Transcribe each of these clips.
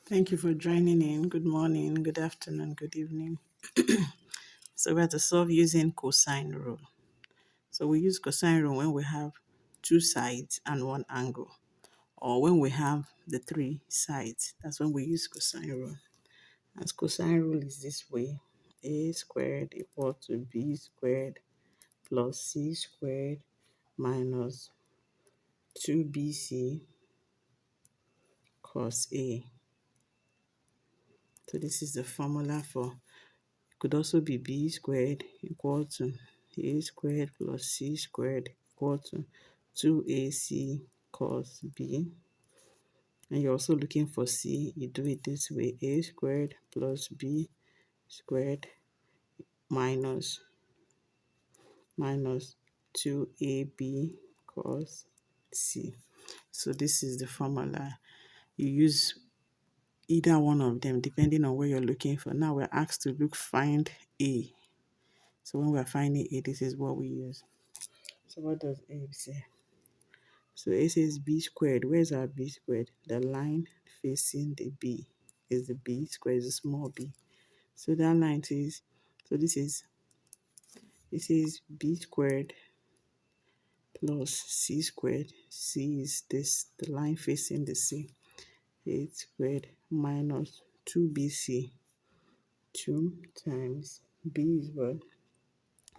Thank you for joining in. Good morning, good afternoon, good evening. So we have to solve using cosine rule. So we use cosine rule when we have two sides and one angle, or when we have the three sides. That's when we use cosine rule. And cosine rule is this way: a squared equal to b squared plus c squared minus 2bc cos a. So this is the formula for could also be b squared equal to a squared plus c squared equal to 2ac cos b. And you're also looking for c, you do it this way: a squared plus b squared minus 2ab cos c. So this is the formula. You use either one of them depending on what you're looking for. Now we're asked to find a. So when we're finding a, this is what we use. So what does A say? So A says b squared. Where's our b squared? The line facing the b is the b squared, is a small b. So that line says, so this is, it says b squared plus c squared. C is this, the line facing the c. 8 squared minus 2bc. 2 times b is what?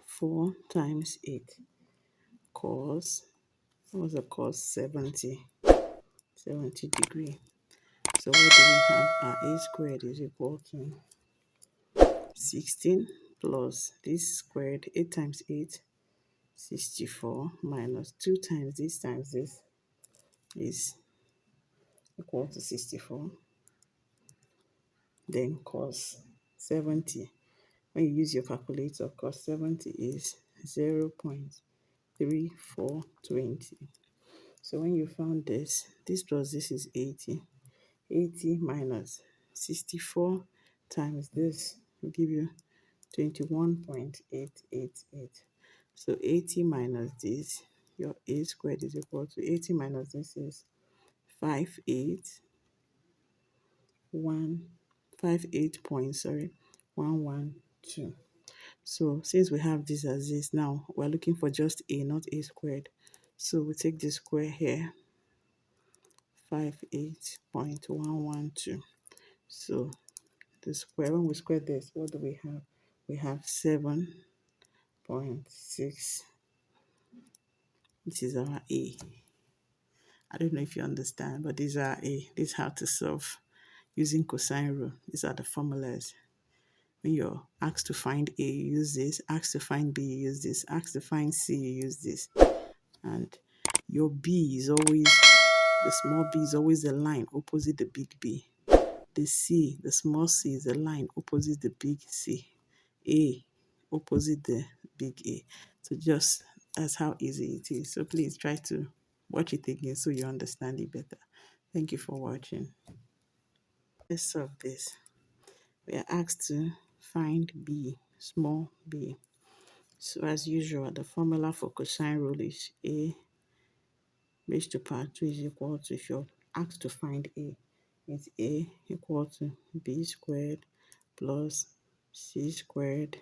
4 times 8 cos, what's the cos? 70 degree. So what do we have? Our a squared is equal to 16 plus this squared, 8 times 8, 64, minus 2 times this is equal to 64. Then cos 70. When you use your calculator, cos 70 is 0.3420. So when you found this plus this is 80. 80 minus 64 times this will give you 21.888. So 80 minus this, your a squared is equal to 80 minus this is 112. So since we have this as this, now we're looking for just a, not a squared. So we take the square here, 58.112. So the square, when we square this, what do we have? We have 7.6. This is our A. I don't know if you understand, but these are A. This is how to solve using cosine rule. These are the formulas. When you're asked to find A, you use this. Asked to find B, you use this. Asked to find C, you use this. And your B is always, the small b is always the line opposite the big B. The C, the small c, is the line opposite the big C. A, opposite the big A. So just, that's how easy it is. So please try to watch it again so you understand it better. Thank you for watching. Let's solve this. We are asked to find B, small b. So as usual, the formula for cosine rule is A raised to power 2 is equal to, if you're asked to find A, it's A equal to B squared plus C squared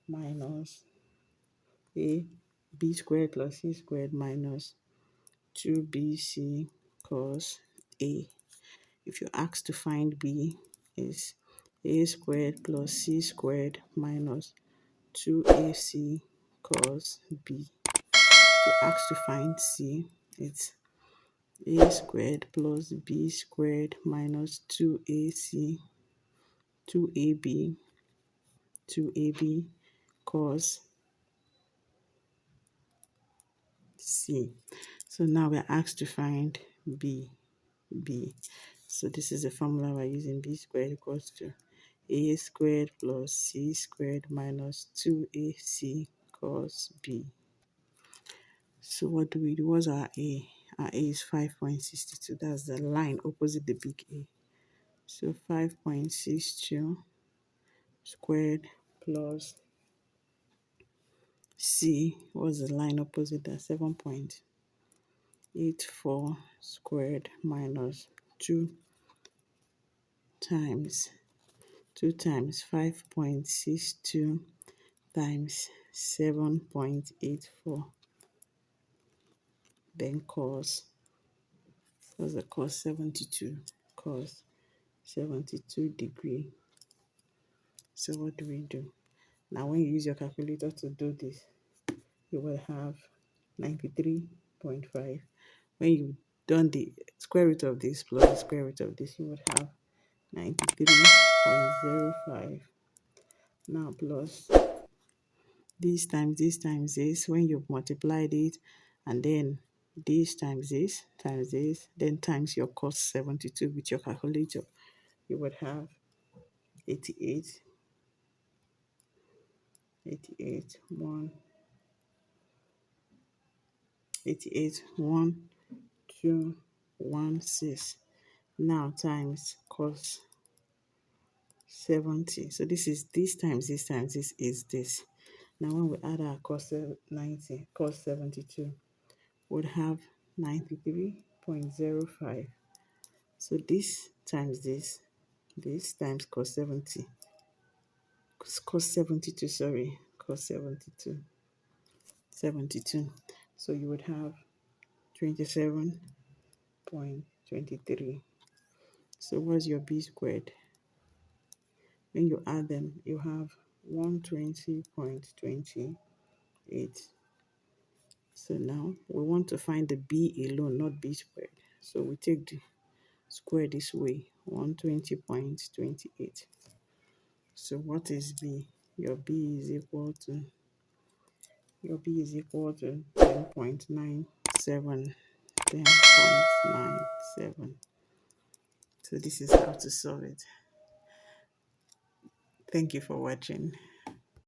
minus A, B squared plus C squared minus 2BC cos A. If you're asked to find B, is A squared plus C squared minus 2AC cos B. If you're asked to find C, it's A squared plus B squared minus 2AB cos C. So now we're asked to find B. So this is the formula we're using. B squared equals to A squared plus C squared minus 2AC cos B. So what do we do? What's our A? Our A is 5.62. That's the line opposite the big A. So 5.62 squared plus C was the line opposite that, 7.84 squared minus 2 times 2 times 5.62 times 7.84. Then what's the cos 72? Cos 72 degree. So what do? Now when you use your calculator to do this, you will have 93.5. When you've done the square root of this plus the square root of this, you would have 93.05. Now plus this times this times this, when you've multiplied it, and then this times this, then times your cos 72 with your calculator, you would have 88, 1, 1, 2, 1, 6. Now times cos 70. So this is this times this times this is this. Now when we add our cos 90, cos 72, would have 93.05. So this times this times cos 70, cos 72, sorry, cos 72, 72. So you would have 27.23. So what's your b squared? When you add them, you have 120.28. So now we want to find the b alone, not b squared. So we take the square this way, 120.28. So what is b? Your b is equal to 10.97. 10.97. So this is how to solve it. Thank you for watching.